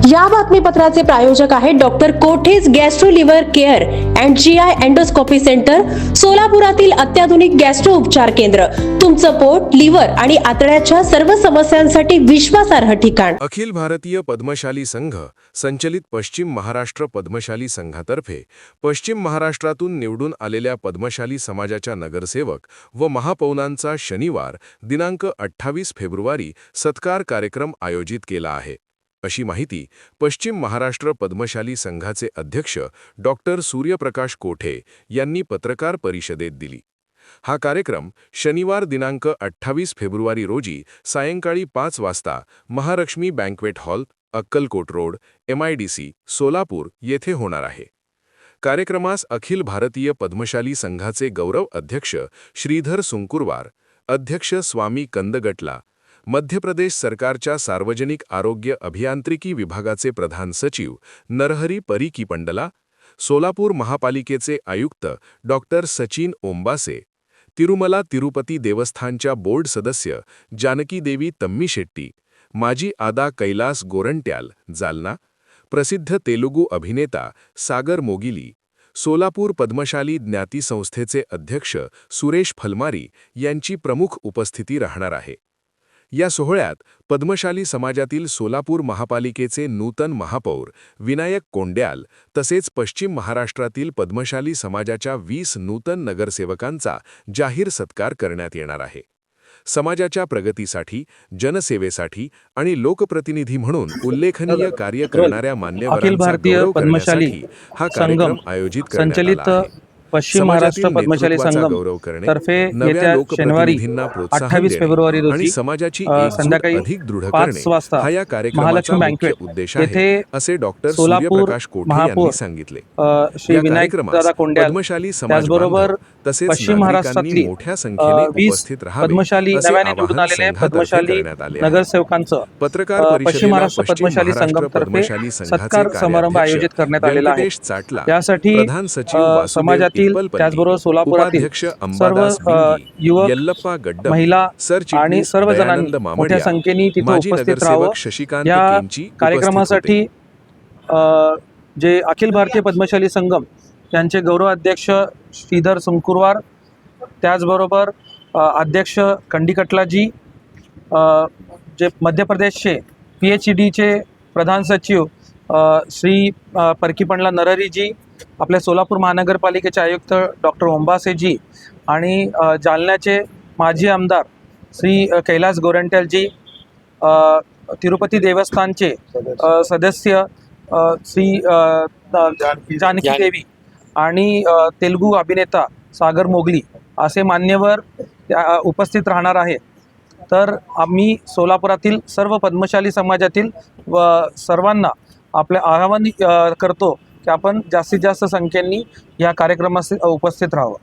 या बातमीपत्राचे प्रायोजक आहेत डॉक्टर कोठेज gastro liver care and GI endoscopy centre, सोलापुरातील अत्याधुनिक गॅस्ट्रो उपचार केंद्र. तुमचं पोट, लिव्हर आणि आतड्याच्या सर्व समस्यांसाठी विश्वासार्ह ठिकाण. अखिल भारतीय पद्मशाली संघ संचलित पश्चिम महाराष्ट्र पद्मशाली संघातर्फे पश्चिम महाराष्ट्रातून निवडून आलेल्या पद्मशाली समाजाच्या नगरसेवक व महापौरांचा शनिवार दिनांक 28 फेब्रुवारी सत्कार कार्यक्रम आयोजित केला आहे, अशी माहिती पश्चिम महाराष्ट्र पद्मशाली संघाचे अध्यक्ष डॉक्टर सूर्यप्रकाश कोठे यांनी पत्रकार परिषदेत दिली. हा कार्यक्रम शनिवार दिनांक 28 फेब्रुवारी रोजी सायंकाळी 5 वाजता Mahalakshmi banquet hall, Akkalkot road, MIDC, Solapur येथे होणार आहे. कार्यक्रमास अखिल भारतीय पद्मशाली संघाचे गौरव अध्यक्ष श्रीधर सुंकुरवार, अध्यक्ष स्वामी कंदगटला, मध्य प्रदेश सरकारच्या सार्वजनिक आरोग्य अभियांत्रिकी विभागाचे प्रधान सचिव नरहरी परिकीपंडला, सोलापूर महापालिकेचे आयुक्त डॉक्टर सचिन ओंबासे, तिरुमला तिरुपती देवस्थानच्या बोर्ड सदस्य जानकी देवी तम्मीशेट्टी, माजी आदा कैलास गोरंट्याल, जालना, प्रसिद्ध तेलुगू अभिनेता सागर मोगिली, सोलापूर पद्मशाली ज्ञाती संस्थेचे अध्यक्ष सुरेश फलमारी यांची प्रमुख उपस्थिती राहणार आहे. या सोहळ्यात पद्मशाली समाजातील सोलापूर महापालिकेचे नूतन महापौर विनायक कोंड्याल तसेच पश्चिम महाराष्ट्रातील पद्मशाली समाजाच्या 20 नूतन नगरसेवकांचा जाहीर सत्कार करण्यात येणार आहे. समाजाच्या प्रगतीसाठी, जनसेवेसाठी आणि लोकप्रतिनिधी म्हणून उल्लेखनीय कार्य करणाऱ्या मान्यवरांचा गौरव करण्यासाठी हा कार्यक्रम आयोजित करण्यात आला आहे. पश्चिम महाराष्ट्र पद्मशाली संघम तर्फे येत्या शनिवारी 28 फेब्रुवारी रोजी संध्याकाळी 5 वाजता महालक्ष्मी बँक्वेट येथे असे डॉक्टर सोलापूर सूर्यप्रकाश कोठे यांनी सांगितले. श्री विनायक दादा कोंड्याल त्याचबरोबर पश्चिम महाराष्ट्रातील मोठ्या संख्येने 20 उपस्थित राहावे पद्मशाली नव्याने निवडून आलेले पद्मशाली नगरसेवकांचं पश्चिम महाराष्ट्र पद्मशाली संघमतर्फे सत्कार समारंभ आयोजित करण्यात आलेला आहे. यासाठी समाजातील त्याचबरोबर सोलापुरातील सर्व युवक, महिला आणि सर्व जणांनी मोठ्या संख्येने तिथे उपस्थित राहावं. या कार्यक्रमासाठी जे अखिल भारतीय पद्मशाली संघम यांचे गौरव अध्यक्ष श्रीधर सुंकुरवार, त्याचबरोबर अध्यक्ष कंडीकटलाजी, जे मध्य प्रदेशचे PHEDचे प्रधान सचिव श्री परकीपंडला नरहरीजी, आपल्या सोलापूर महानगरपालिकेचे आयुक्त डॉक्टर ओंबासेजी आणि जालन्याचे माजी आमदार श्री कैलास गोरंट्यालजी, तिरुपती देवस्थानचे सदस्य श्री जानकी देवी आणि तेलुगू अभिनेता सागर मोगली असे मान्यवर उपस्थित राहणार आहे. तर आम्ही सोलापुरातील सर्व पद्मशाली समाजातील व सर्वांना आपले आवाहन करतो की आपण जास्तीत जास्त संख्येने या कार्यक्रमास उपस्थित राहावं.